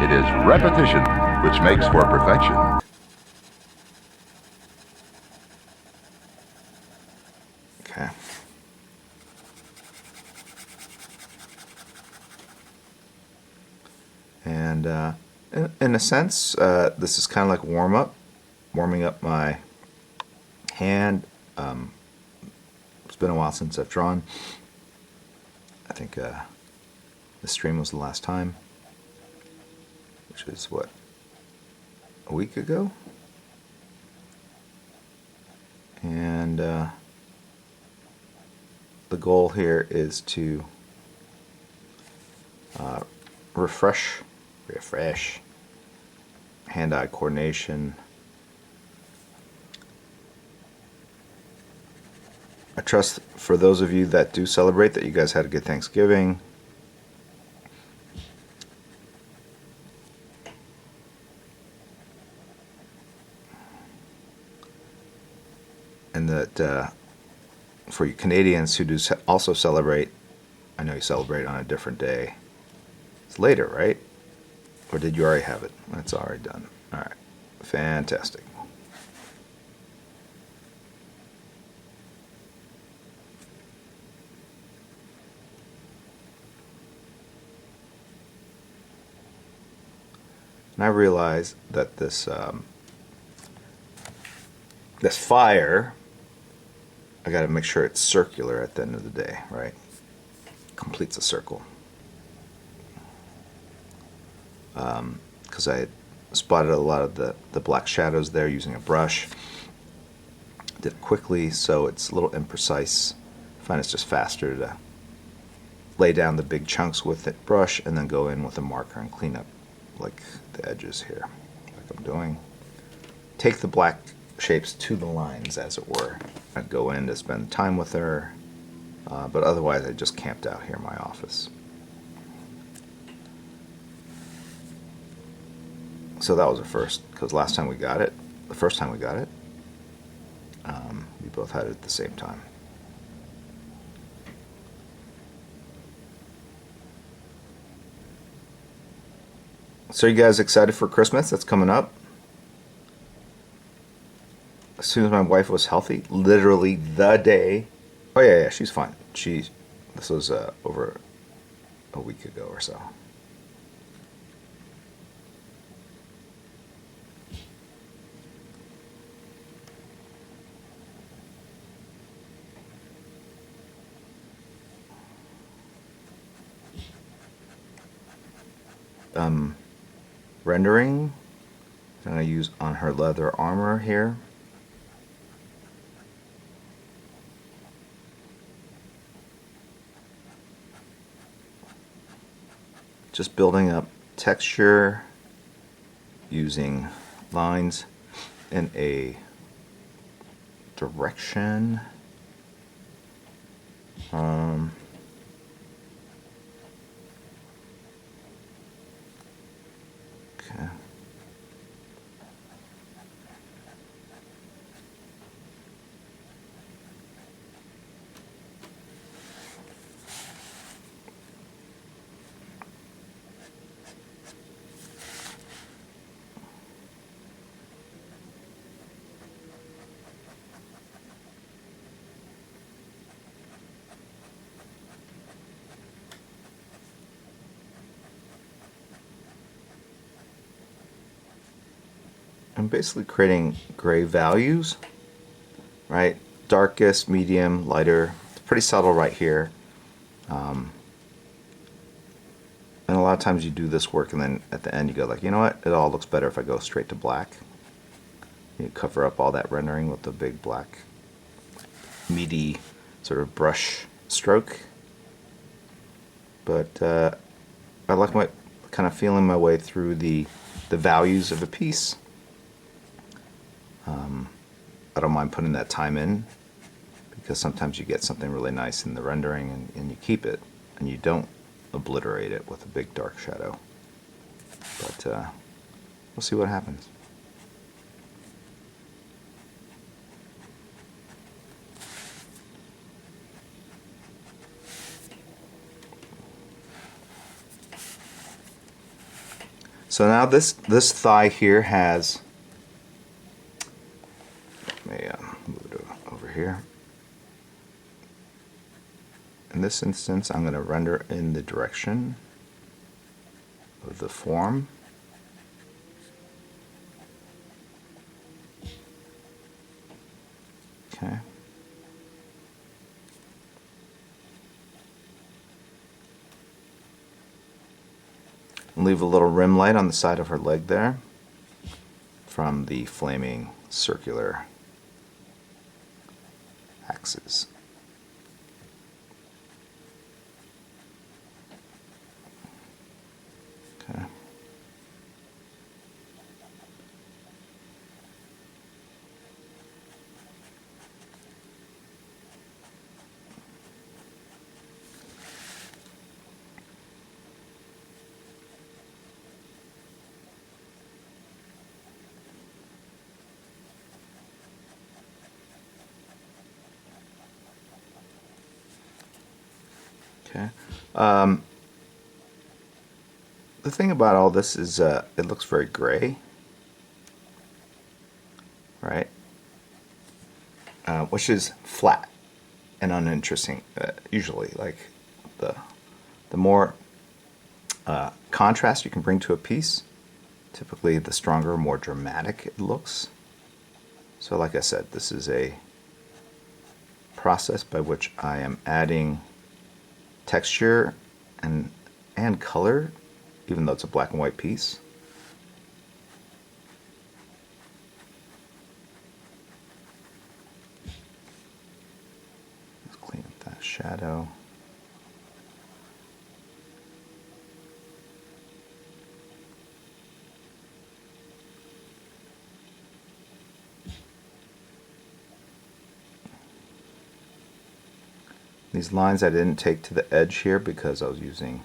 It is repetition which makes for perfection. Okay. And in a sense, this is kind of like warming up my hand. It's been a while since I've drawn. I think this stream was the last time, which is what, a week ago? And the goal here is to refresh hand-eye coordination. I trust for those of you that do celebrate that you guys had a good Thanksgiving. And that for you Canadians who do also celebrate, I know you celebrate on a different day. It's later, right? Or did you already have it? That's already done. All right. Fantastic. And I realize that this this fire, I got to make sure it's circular at the end of the day, right? Completes a circle. Because I had spotted a lot of the black shadows there using a brush. Did it quickly, so it's a little imprecise. I find it's just faster to lay down the big chunks with it brush and then go in with a marker and clean up like the edges here, like I'm doing. Take the black shapes to the lines, as it were. I'd go in to spend time with her, but otherwise I just camped out here in my office. So that was a first, because last time we got it, the first time we got it, we both had it at the same time. So you guys excited for Christmas? That's coming up. As soon as my wife was healthy, literally the day. Oh yeah, she's fine. This was over a week ago or so. Rendering. I'm going to use on her leather armor here. Just building up texture using lines in a direction. Okay. I'm basically creating gray values, right? Darkest, medium, lighter. It's pretty subtle right here. And a lot of times you do this work and then at the end you go like, you know what? It all looks better if I go straight to black. You cover up all that rendering with the big black, meaty sort of brush stroke. But I like my kind of feeling my way through the values of a piece. I don't mind putting that time in because sometimes you get something really nice in the rendering and you keep it and you don't obliterate it with a big dark shadow. But we'll see what happens. So now this thigh here has, let me move it over here. In this instance, I'm going to render in the direction of the form. Okay. Leave a little rim light on the side of her leg there from the flaming circular axes. Okay. Okay. The thing about all this is it looks very gray, right? Which is flat and uninteresting. Usually, like the more contrast you can bring to a piece, typically the stronger, more dramatic it looks. So, like I said, this is a process by which I am adding texture and color, even though it's a black and white piece. Let's clean up that shadow. These lines I didn't take to the edge here because I was using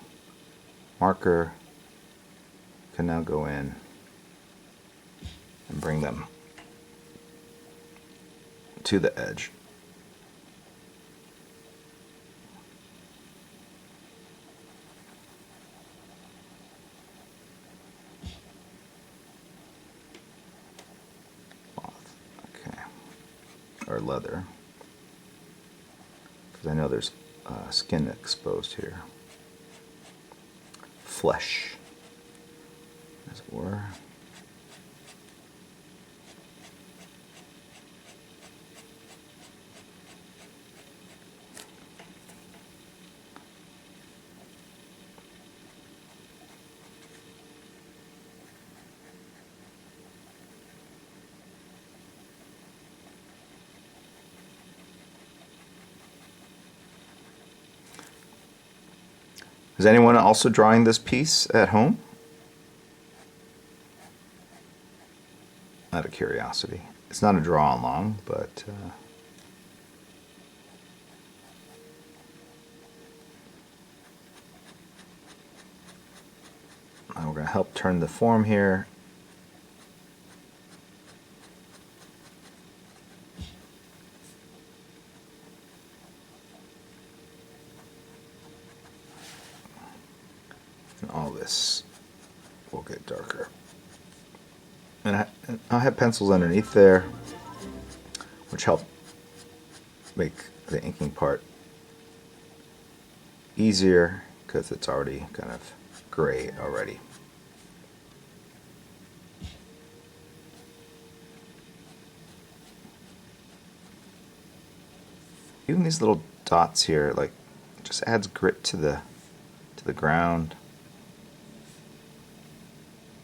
marker. Can now go in and bring them to the edge. Okay, or leather. Because I know there's skin exposed here. Flesh, as it were. Is anyone also drawing this piece at home? Out of curiosity. It's not a draw along, but now we're going to help turn the form here. And all this will get darker. And I have pencils underneath there, which help make the inking part easier because it's already kind of gray already. Even these little dots here, like, just adds grit to the ground.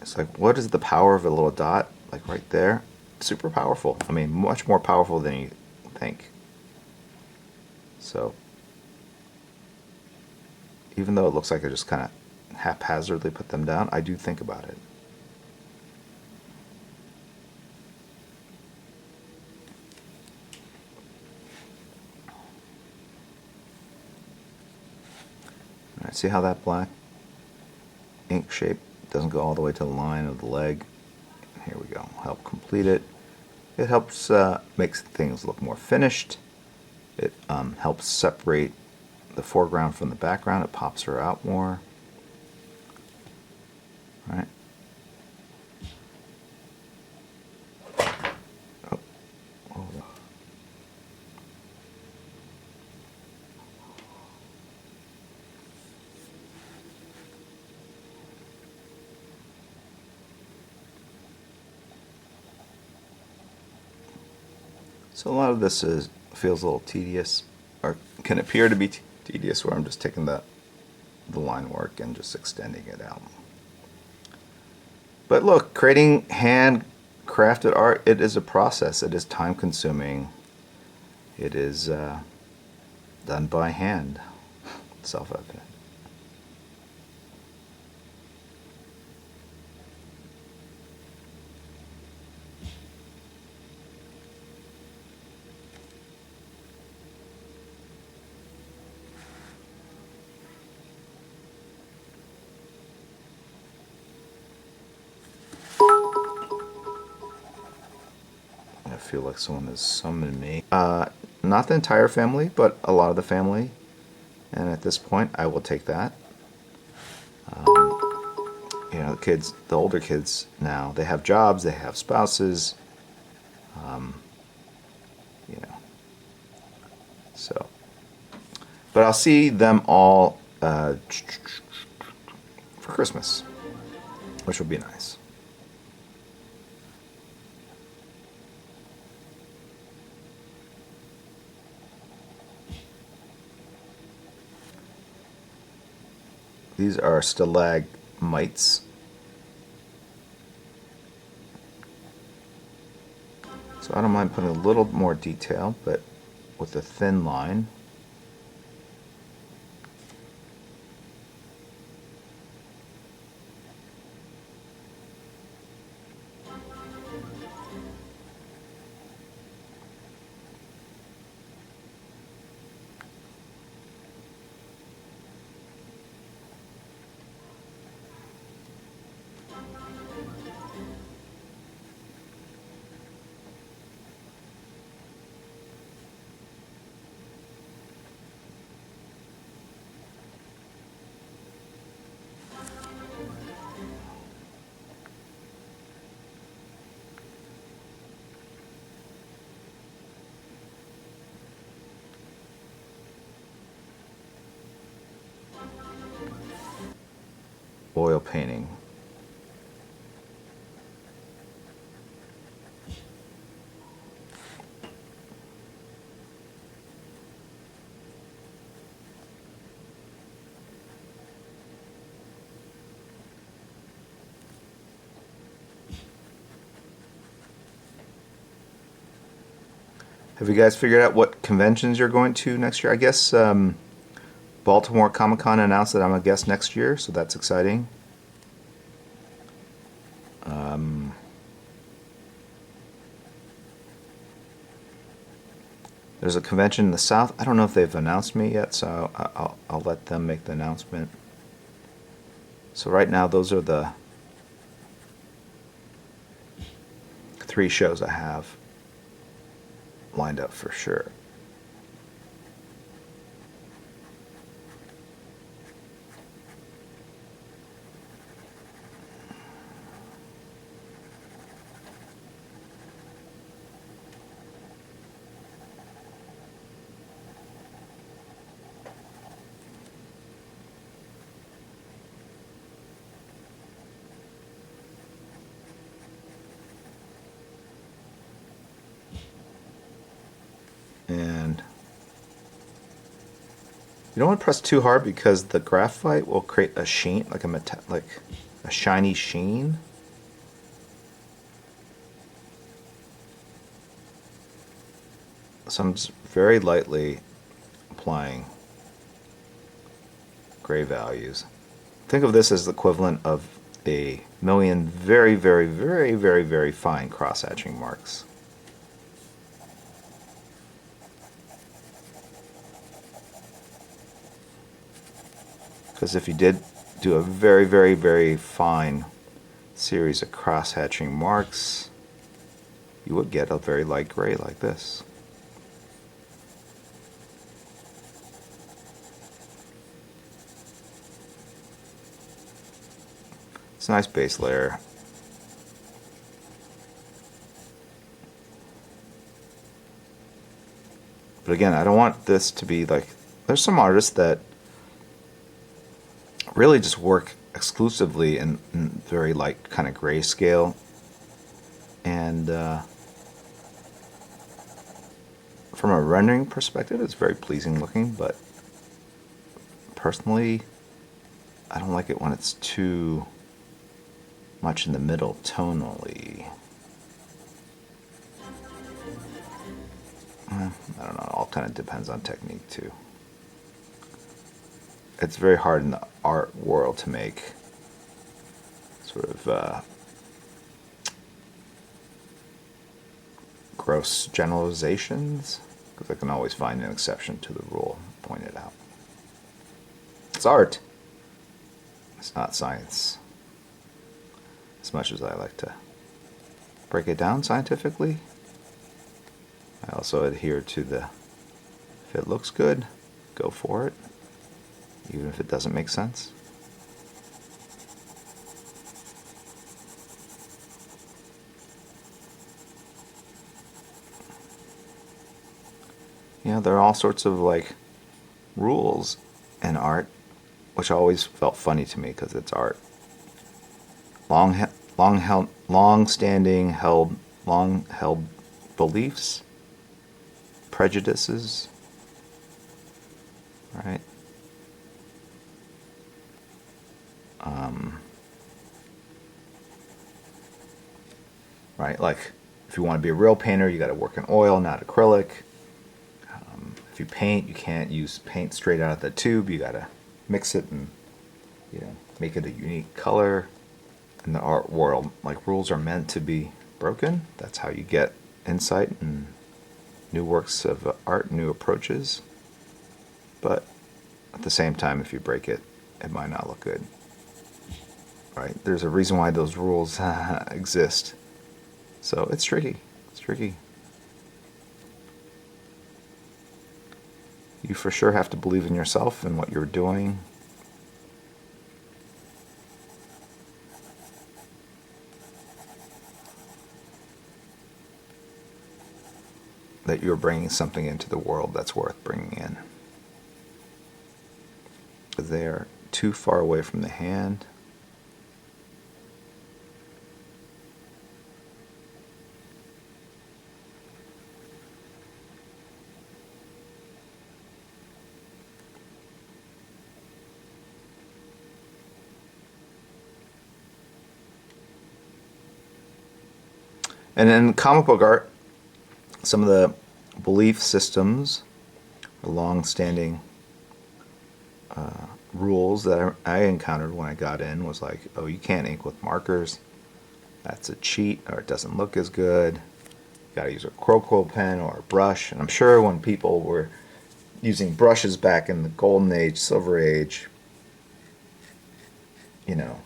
It's like, what is the power of a little dot? Like right there, super powerful. I mean, much more powerful than you think. So, even though it looks like I just kind of haphazardly put them down, I do think about it. Alright, see how that black ink shape doesn't go all the way to the line of the leg? Here we go. Help complete it. It helps makes things look more finished. It helps separate the foreground from the background. It pops her out more. All right. So a lot of this feels a little tedious, or can appear to be tedious, where I'm just taking the line work and just extending it out. But look, creating handcrafted art, it is a process. It is time consuming. It is done by hand. Self-evident. I feel like someone has summoned me. Not the entire family, but a lot of the family. And at this point, I will take that. You know, the kids, the older kids now, they have jobs, they have spouses. You know, so. But I'll see them all for Christmas, which will be nice. These are stalagmites. So I don't mind putting a little more detail, but with a thin line. Oil painting. Have you guys figured out what conventions you're going to next year? I guess Baltimore Comic Con announced that I'm a guest next year, so that's exciting. There's a convention in the South. I don't know if they've announced me yet, so I'll let them make the announcement. So right now, those are the 3 shows I have lined up for sure. And you don't want to press too hard because the graphite will create a sheen, like a shiny sheen. So I'm just very lightly applying gray values. Think of this as the equivalent of a million very, very, very, very, very fine cross-hatching marks. Because if you did do a very, very, very fine series of cross-hatching marks, you would get a very light gray like this. It's a nice base layer. But again, I don't want this to be like, there's some artists that really just work exclusively in very light kind of grayscale, and from a rendering perspective, it's very pleasing looking, but personally, I don't like it when it's too much in the middle tonally. I don't know, it all kind of depends on technique too. It's very hard in the art world to make sort of gross generalizations, because I can always find an exception to the rule pointed out. It's art. It's not science. As much as I like to break it down scientifically, I also adhere to the, if it looks good, go for it, even if it doesn't make sense. You know, there are all sorts of like rules in art, which always felt funny to me because it's art. Long held beliefs, prejudices, right? Right, like if you want to be a real painter, you got to work in oil, not acrylic. If you paint, you can't use paint straight out of the tube. You got to mix it and, you know, make it a unique color. In the art world, like, rules are meant to be broken. That's how you get insight and new works of art, new approaches. But at the same time, if you break it, it might not look good. Right? There's a reason why those rules exist. So it's tricky. It's tricky. You for sure have to believe in yourself and what you're doing. That you're bringing something into the world that's worth bringing in. They're too far away from the hand. And in comic book art, some of the belief systems, long-standing rules that I encountered when I got in was like, oh, you can't ink with markers. That's a cheat, or it doesn't look as good. You gotta use a Crowquill pen or a brush. And I'm sure when people were using brushes back in the Golden Age, Silver Age, you know,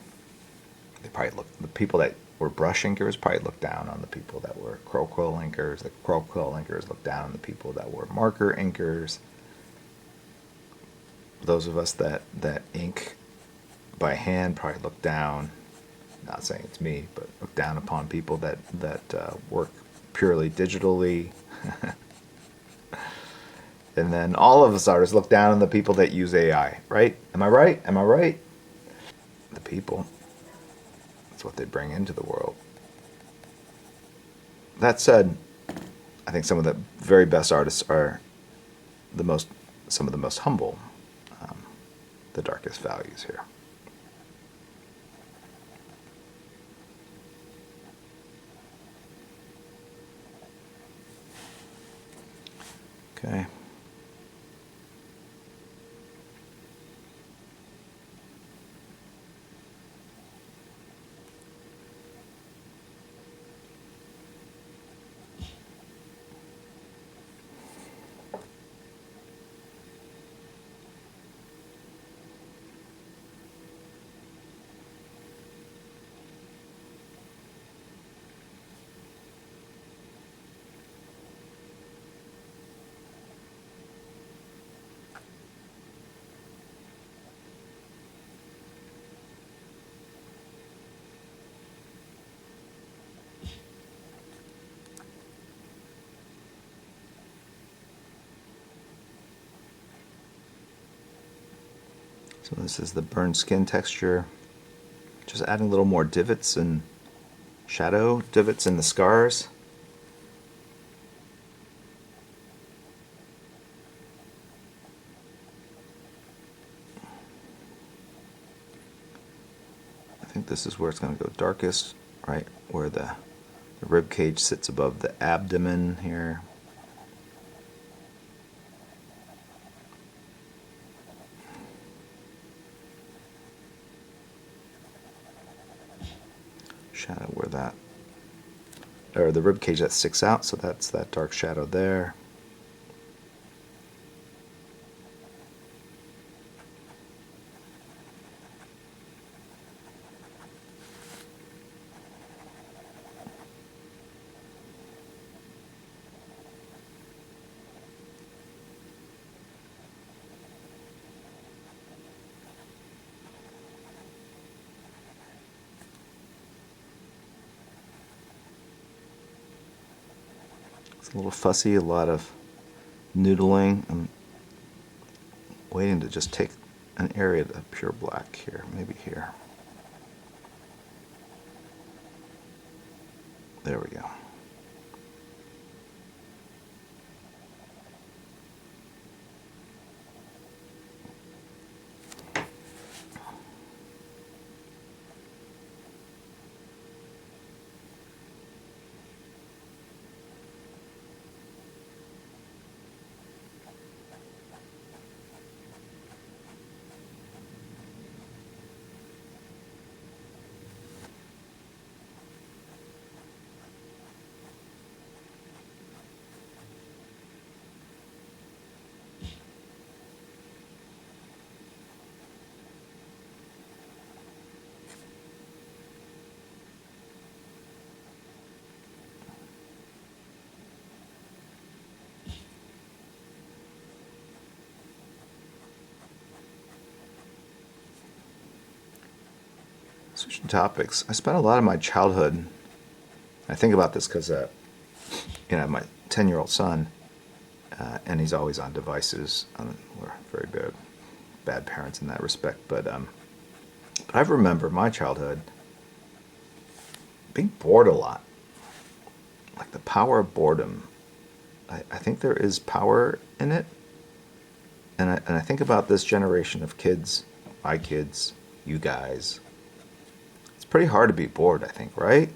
they probably looked, the people that were brush inkers probably looked down on the people that were Crowquill inkers. The Crowquill inkers looked down on the people that were marker inkers. Those of us that ink by hand probably look down, not saying it's me, but look down upon people that work purely digitally. And then all of us artists look down on the people that use AI, right? Am I right? Am I right? The people. That's what they bring into the world. That said, I think some of the very best artists are some of the most humble, the darkest values here. Okay. So this is the burned skin texture. Just adding a little more divots and shadow divots in the scars. think this is where it's going to go darkest, right where the rib cage sits above the abdomen here. Shadow where that, or the rib cage that sticks out, so that's that dark shadow there. It's a little fussy, a lot of noodling. I'm waiting to just take an area of pure black here, maybe here. There we go. Switching topics. I spent a lot of my childhood. I think about this because, my 10-year-old son, and he's always on devices. We're very bad parents in that respect. But I remember my childhood being bored a lot. Like the power of boredom. I think there is power in it. And I think about this generation of kids, my kids, you guys. It's pretty hard to be bored, I think, right?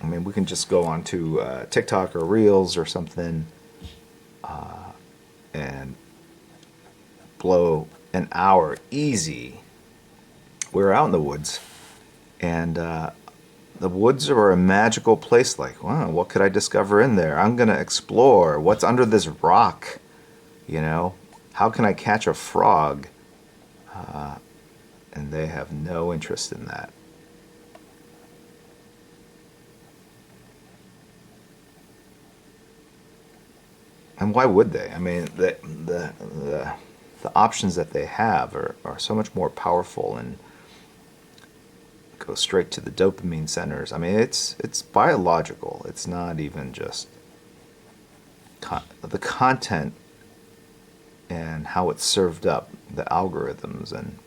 I mean, we can just go on to TikTok or Reels or something and blow an hour easy. We were out in the woods, and the woods are a magical place. Like, wow, what could I discover in there? I'm going to explore. What's under this rock? How can I catch a frog? And they have no interest in that. And why would they? I mean, the options that they have are so much more powerful and go straight to the dopamine centers. I mean, it's biological. It's not even just the content and how it's served up, the algorithms, and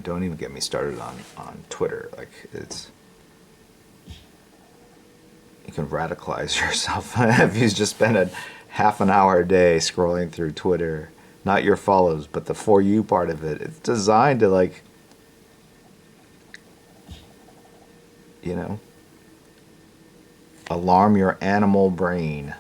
don't even get me started on Twitter. Like, you can radicalize yourself if you just spend a half an hour a day scrolling through Twitter. Not your follows, but the For You part of it. It's designed to, alarm your animal brain.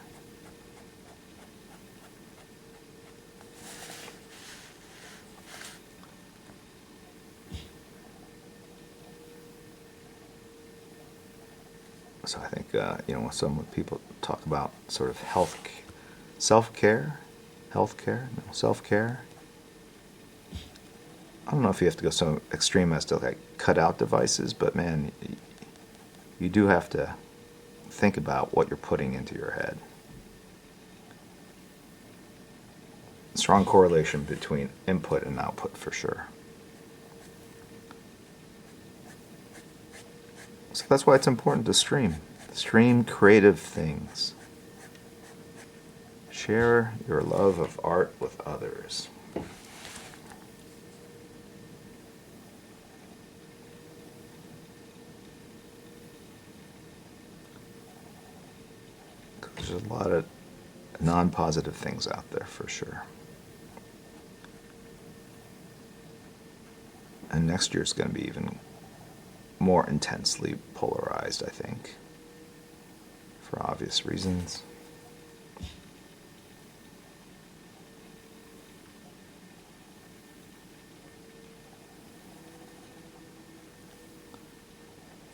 So I think, when some people talk about sort of self-care, I don't know if you have to go so extreme as to cut out devices, but man, you do have to think about what you're putting into your head. Strong correlation between input and output for sure. So that's why it's important to stream. Stream creative things. Share your love of art with others. There's a lot of non-positive things out there for sure. And next year is going to be even more intensely polarized, I think, for obvious reasons.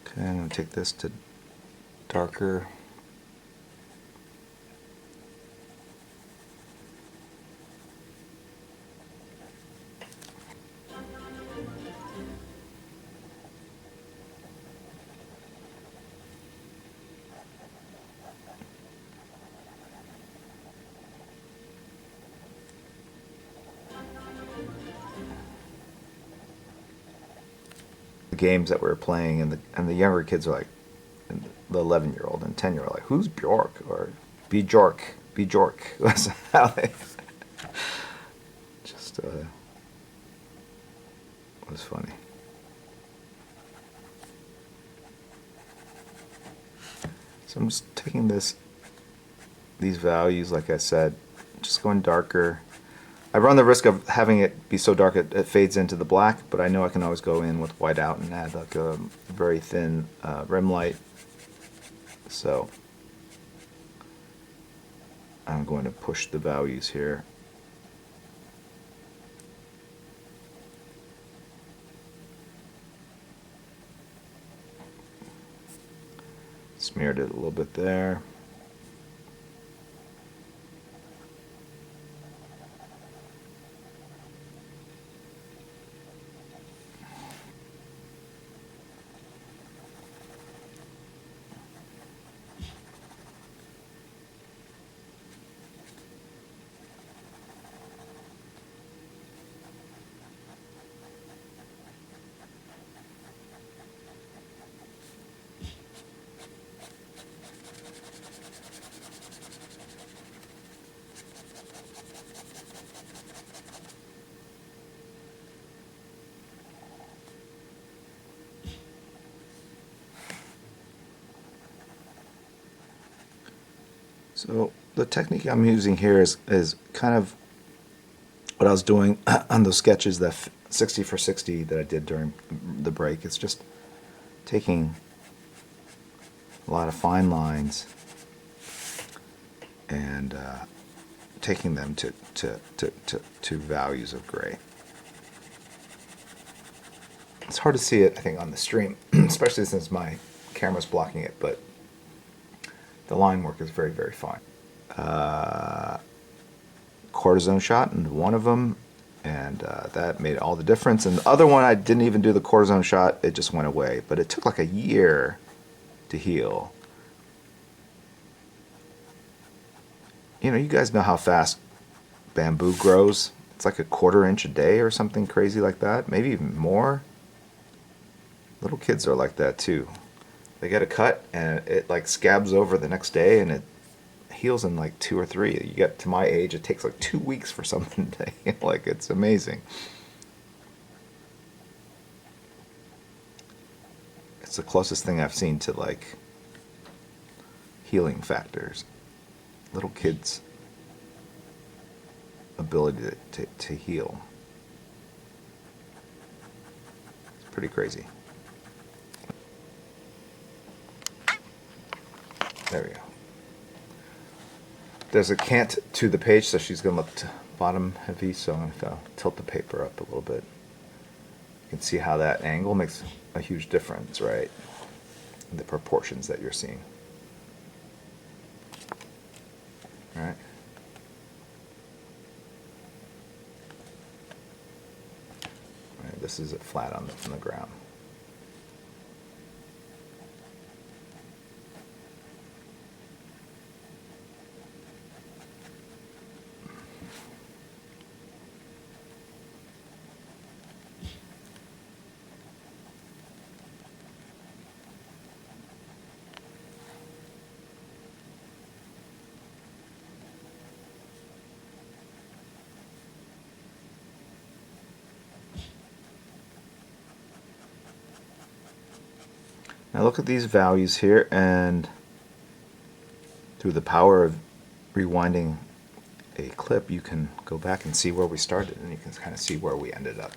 Okay, I'm going to take this to darker. Games that we were playing, and the younger kids are like, the 11-year-old and 10-year-old like, who's Bjork or Bjork? That's how they just was funny. So I'm just taking these values, like I said, just going darker. I run the risk of having it be so dark it fades into the black, but I know I can always go in with white out and add like a very thin rim light. So I'm going to push the values here. Smeared it a little bit there. So the technique I'm using here is kind of what I was doing on those sketches, that 60 for 60 that I did during the break. It's just taking a lot of fine lines and taking them to values of gray. It's hard to see it, I think, on the stream, especially since my camera's blocking it, but the line work is very, very fine. Cortisone shot in one of them, and that made all the difference. And the other one, I didn't even do the cortisone shot, it just went away. But it took like a year to heal. You know, you guys know how fast bamboo grows. It's like a 1/4 inch a day or something crazy like that, maybe even more. Little kids are like that too. They get a cut and it like scabs over the next day and it heals in like 2 or 3. You get to my age, it takes like 2 weeks for something to heal. Like, it's amazing. It's the closest thing I've seen to like healing factors. Little kids' ability to heal. It's pretty crazy. There we go. There's a cant to the page, so she's going to look bottom heavy, so I'm going to tilt the paper up a little bit. You can see how that angle makes a huge difference, right? In the proportions that you're seeing. All right. All right, this is it flat on the ground. Now look at these values here, and through the power of rewinding a clip, you can go back and see where we started, and you can kind of see where we ended up.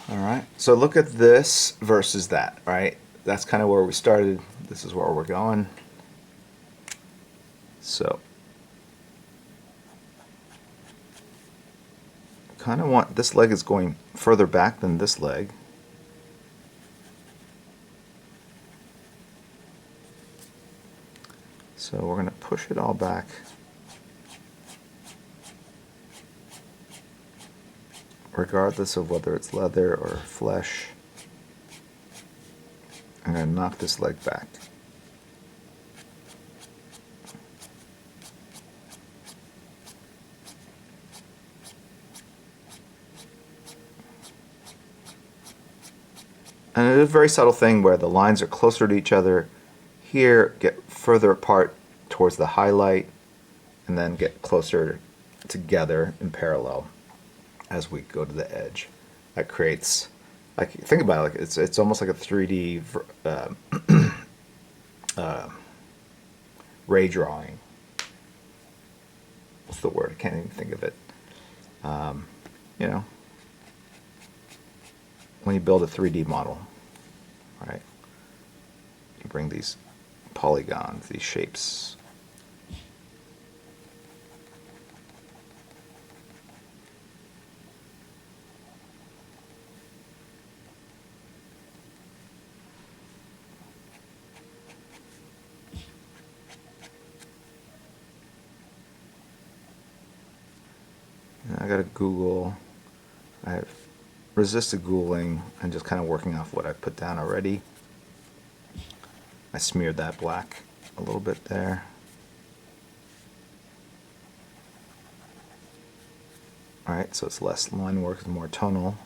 All right, so look at this versus that, right? That's kind of where we started. This is where we're going. So, kind of want, this leg is going further back than this leg. So we're going to push it all back. Regardless of whether it's leather or flesh, I'm going to knock this leg back. And it is a very subtle thing where the lines are closer to each other. Here, get further apart towards the highlight, and then get closer together in parallel as we go to the edge. That creates, like, think about it, like it's almost like a 3D ray drawing. What's the word? I can't even think of it. You know, when you build a 3D model, right? You bring these polygons, these shapes. I got to Google. I have resisted Googling and just kind of working off what I put down already. I smeared that black a little bit there. Alright, so it's less line work and more tonal.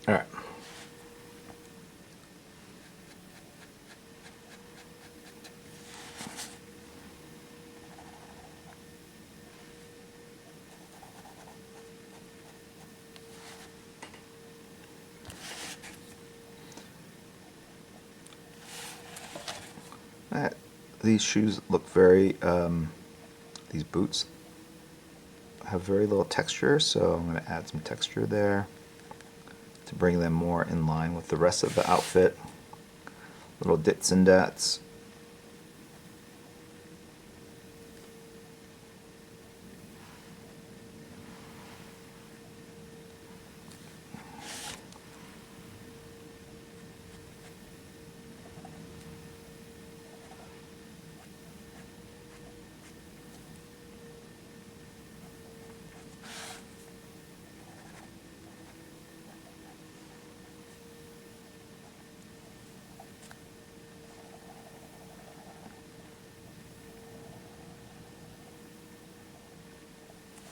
Alright. These shoes look very, these boots have very little texture, so I'm going to add some texture there to bring them more in line with the rest of the outfit. Little dits and dats.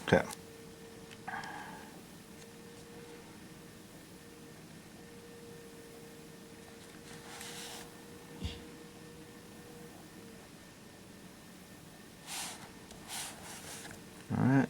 Okay. All right.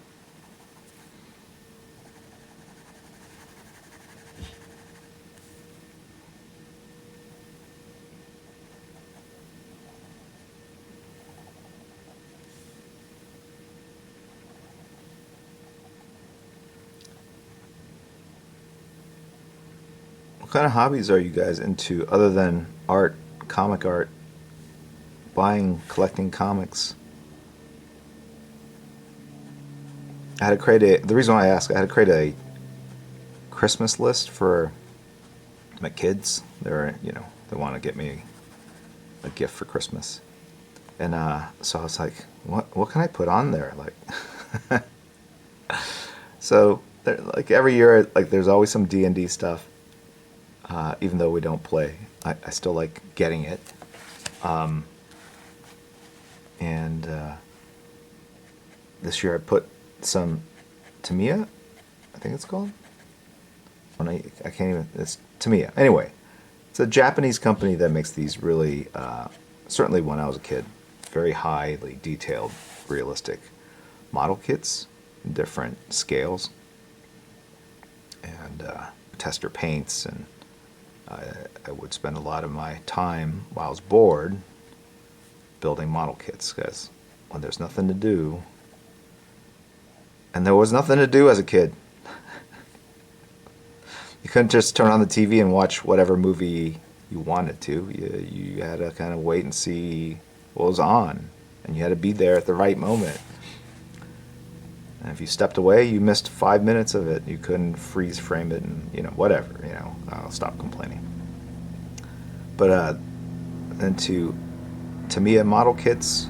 What kind of hobbies are you guys into other than art, comic art, buying, collecting comics? I had to create the reason why I ask, I had to create a Christmas list for my kids. They want to get me a gift for Christmas. And so I was like, what can I put on there? Like, so like every year, like there's always some D&D stuff. Even though we don't play, I still like getting it. And this year I put some Tamiya, I think it's called. When I can't even. It's Tamiya. Anyway, it's a Japanese company that makes these really, certainly when I was a kid, very highly detailed, realistic model kits in different scales, and tester paints, and I would spend a lot of my time while I was bored building model kits, because when there's nothing to do, and there was nothing to do as a kid. You couldn't just turn on the TV and watch whatever movie you wanted to. You had to kind of wait and see what was on, and you had to be there at the right moment. And if you stepped away, you missed 5 minutes of it. You couldn't freeze frame it, and whatever. I'll stop complaining. But into Tamiya model kits.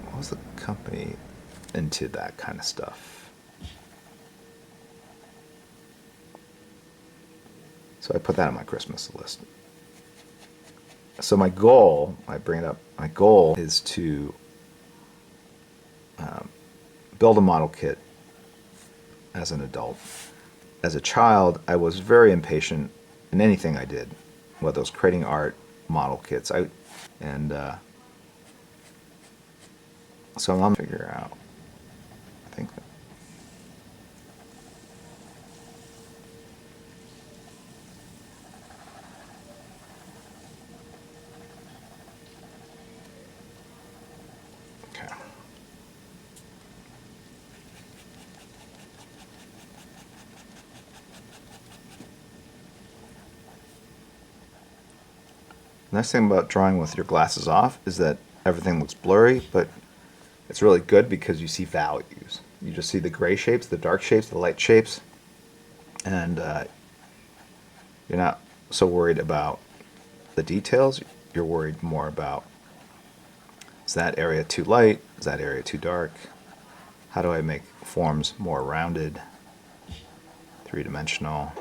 What was the company into that kind of stuff? So I put that on my Christmas list. So my goal, I bring it up, my goal is to build a model kit as an adult. As a child, I was very impatient in anything I did, whether it was creating art, model kits. So I'm gonna figure out, I think, okay. The nice thing about drawing with your glasses off is that everything looks blurry, but it's really good because you see values. You just see the gray shapes, the dark shapes, the light shapes, and you're not so worried about the details. You're worried more about, is that area too light? Is that area too dark? How do I make forms more rounded, three-dimensional,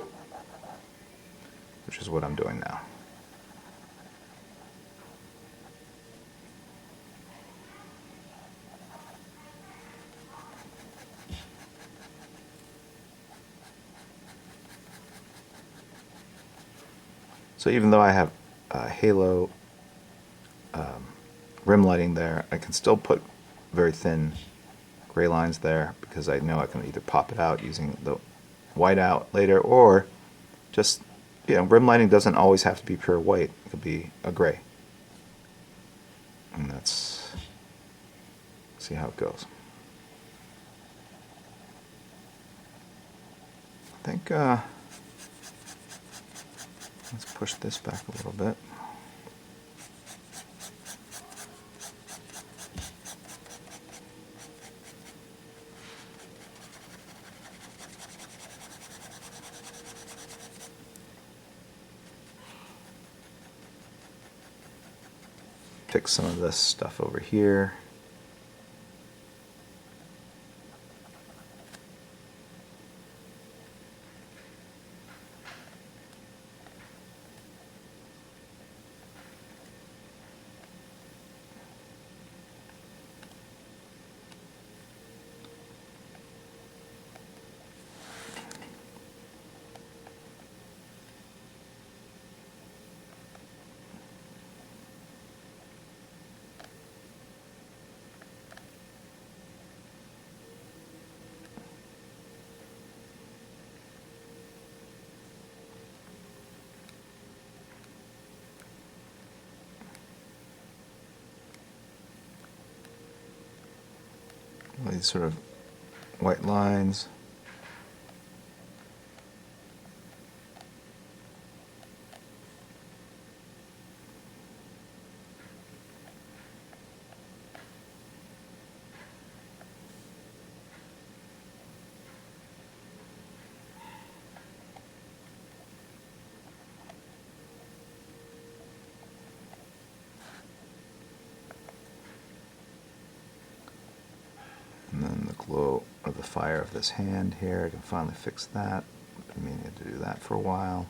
which is what I'm doing now. So even though I have halo rim lighting there, I can still put very thin gray lines there because I know I can either pop it out using the white out later, or just, rim lighting doesn't always have to be pure white. It could be a gray. And see how it goes. I think, let's push this back a little bit. Pick some of this stuff over here. these sort of white lines. And then the glow or the fire of this hand here, I can finally fix that. I've been meaning to do that for a while.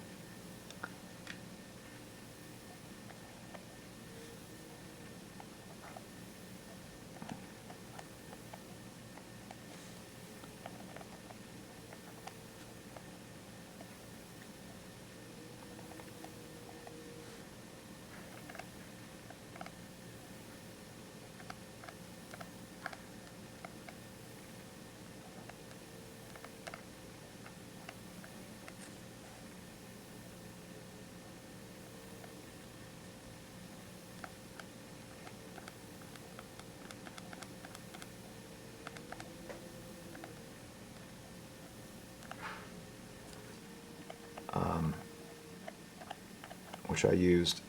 Which I used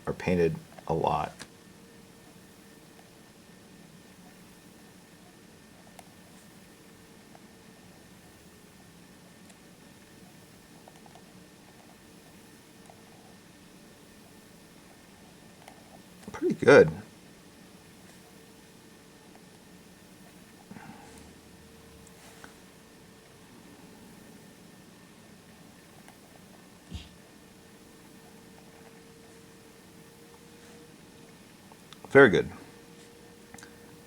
or painted a lot. Pretty good. Very good.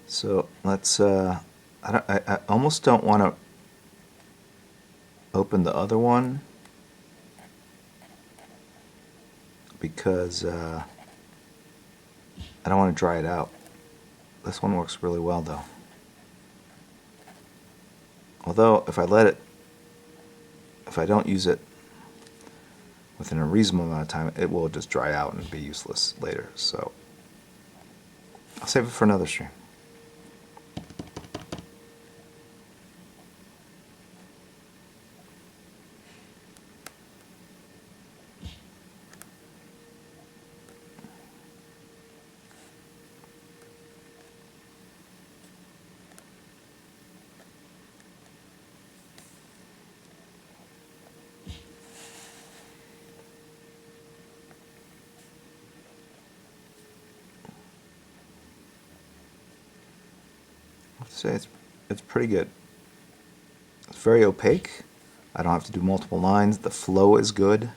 So let's, I almost don't want to open the other one because I don't want to dry it out. This one works really well though. Although if I don't use it within a reasonable amount of time, it will just dry out and be useless later. So I'll save it for another stream. I have to say it's pretty good. It's very opaque. I don't have to do multiple lines. The flow is good.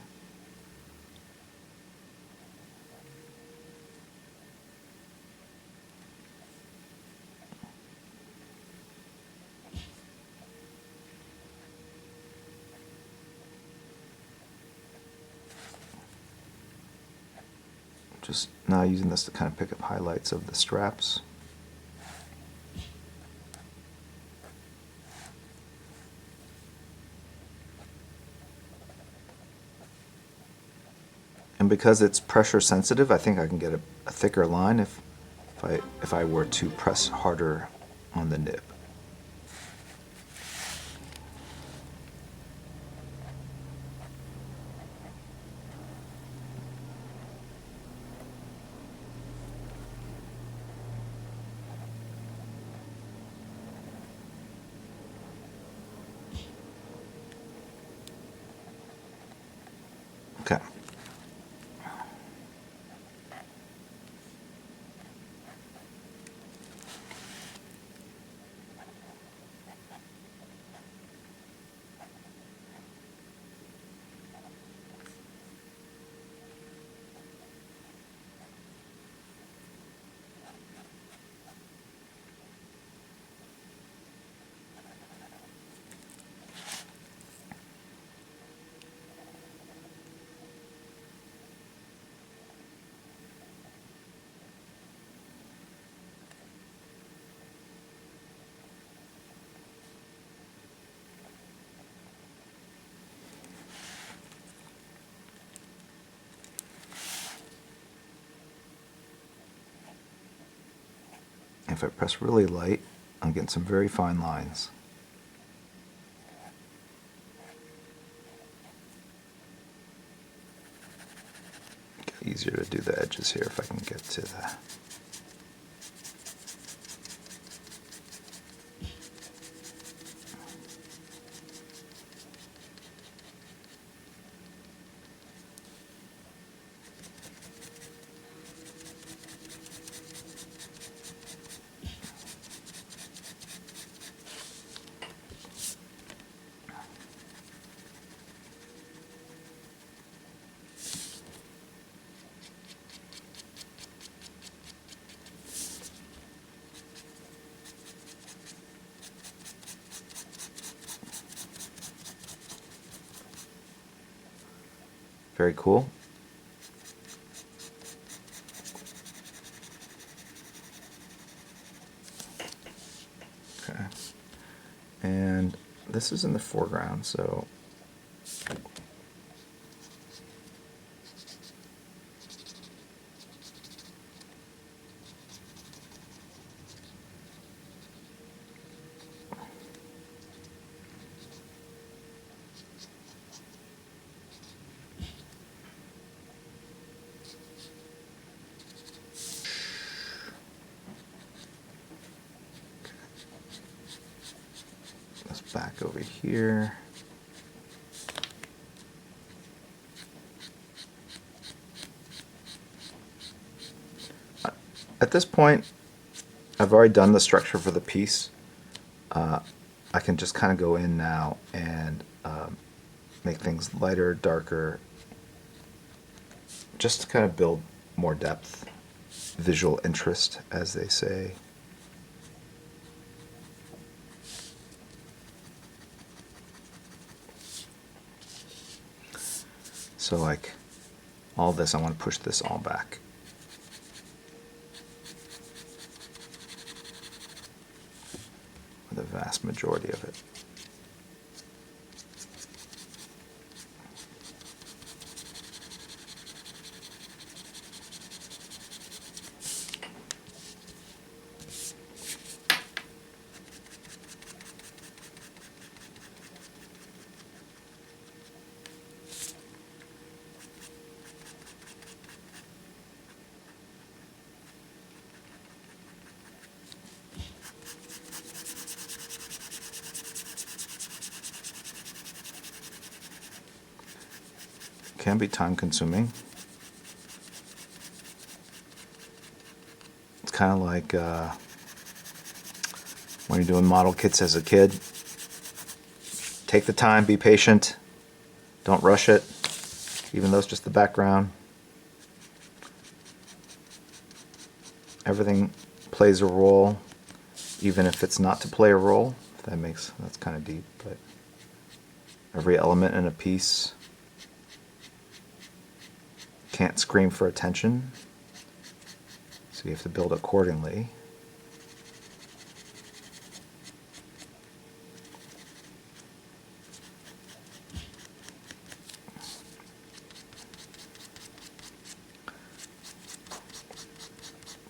Just now using this to kind of pick up highlights of the straps. And because it's pressure sensitive, I think I can get a thicker line if I were to press harder on the nib. Okay. If I press really light, I'm getting some very fine lines. Get easier to do the edges here if I can get to the... Very cool. Okay. And this is in the foreground, so let's back over here. At this point, I've already done the structure for the piece. I can just kind of go in now and make things lighter, darker, just to kind of build more depth, visual interest, as they say. So like all this, I want to push this all back. The vast majority of it. Can be time consuming. It's kind of like when you're doing model kits as a kid. Take the time, be patient, don't rush it, even though it's just the background. Everything plays a role, even if it's not to play a role. If that makes, that's kind of deep, but every element in a piece can't scream for attention, so you have to build accordingly.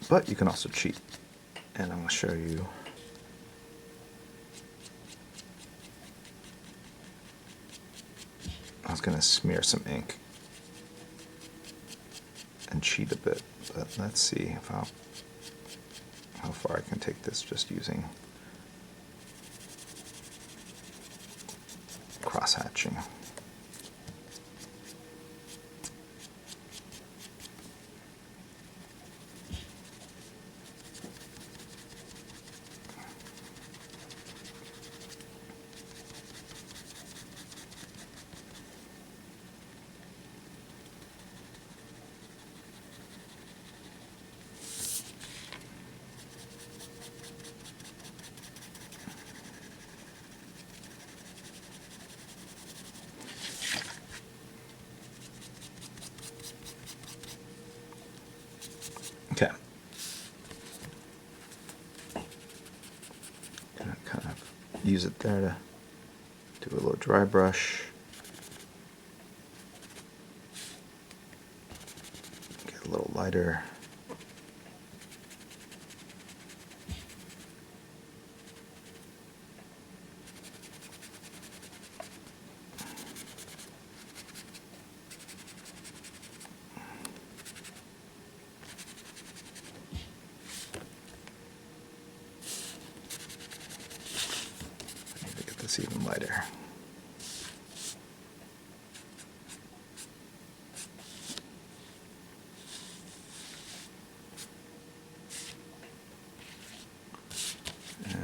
But you can also cheat, and I'm going to show you. I was going to smear some ink and cheat a bit, but let's see how far I can take this just using cross-hatching. Okay. Gonna kind of use it there to do a little dry brush. Get a little lighter. it's even lighter. And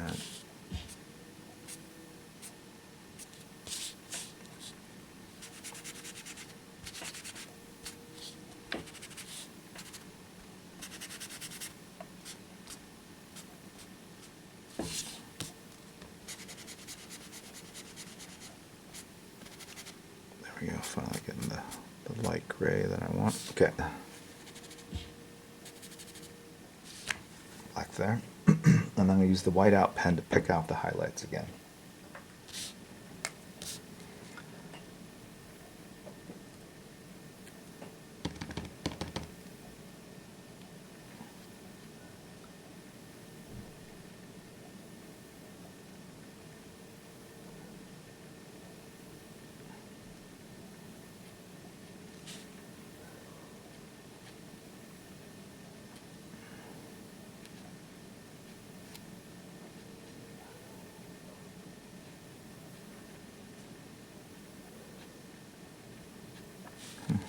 there we go, finally getting the light gray that I want. Okay. Black there. And I'm going to use the whiteout pen to pick out the highlights again.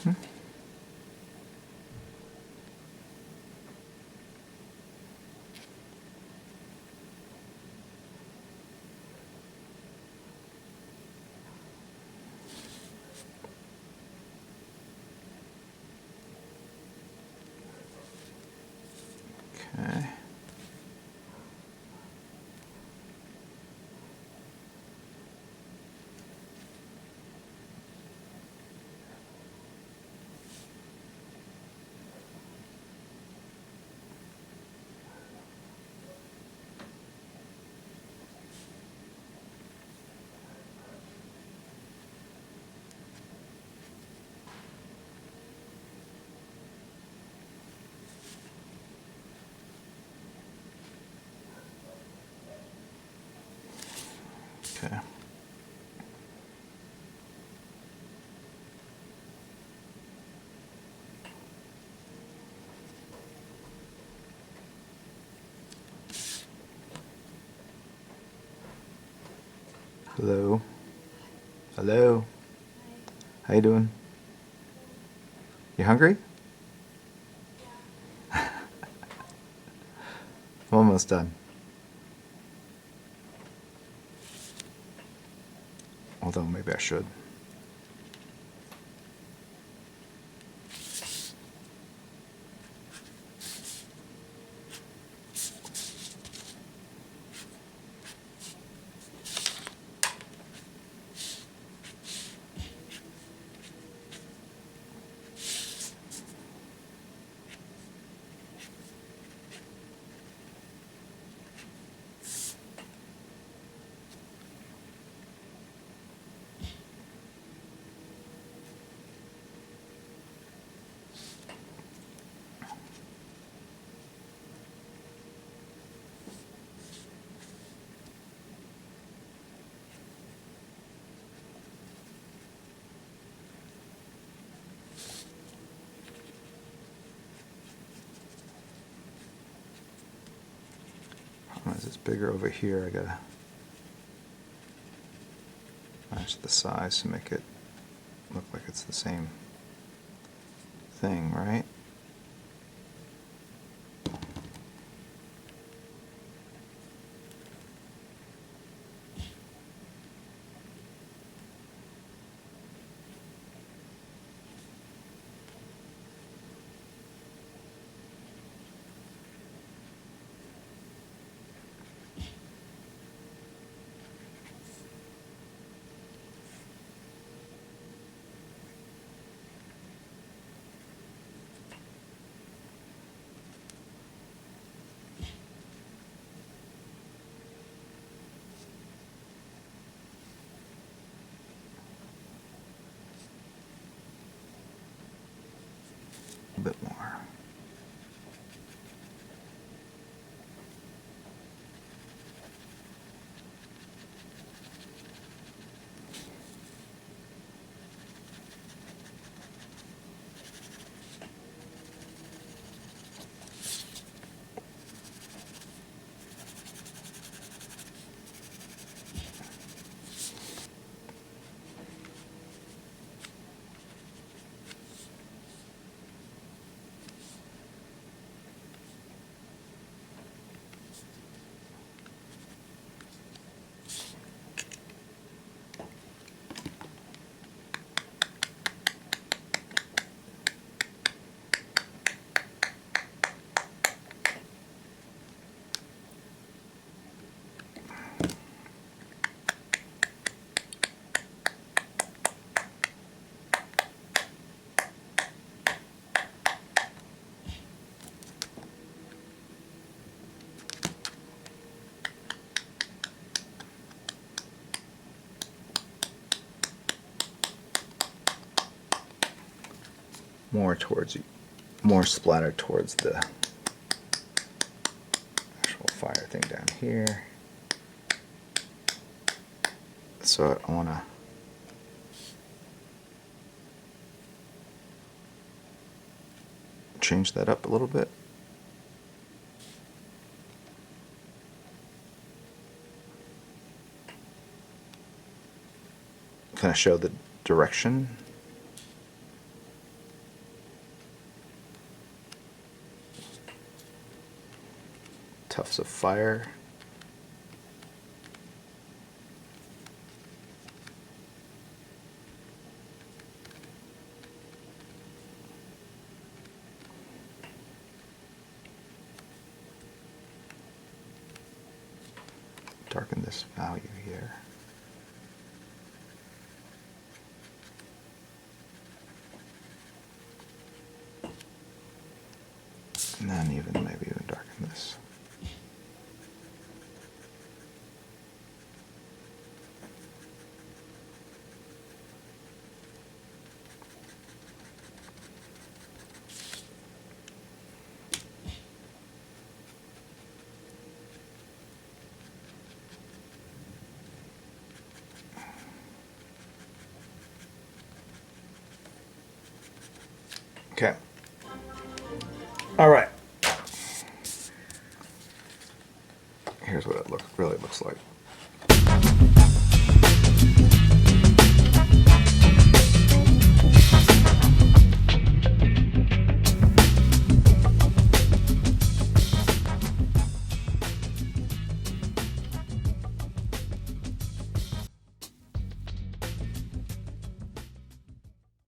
Okay. Okay. Hello. Hello. How you doing? You hungry? I'm almost done. Although maybe I should. As it's bigger over here, I gotta match the size to make it look like it's the same thing, right? more splattered towards the actual fire thing down here. So I want to change that up a little bit. Kind of show the direction. Tufts of fire. Darken this value here. And then maybe even darken this. Okay. All right. Here's what it really looks like.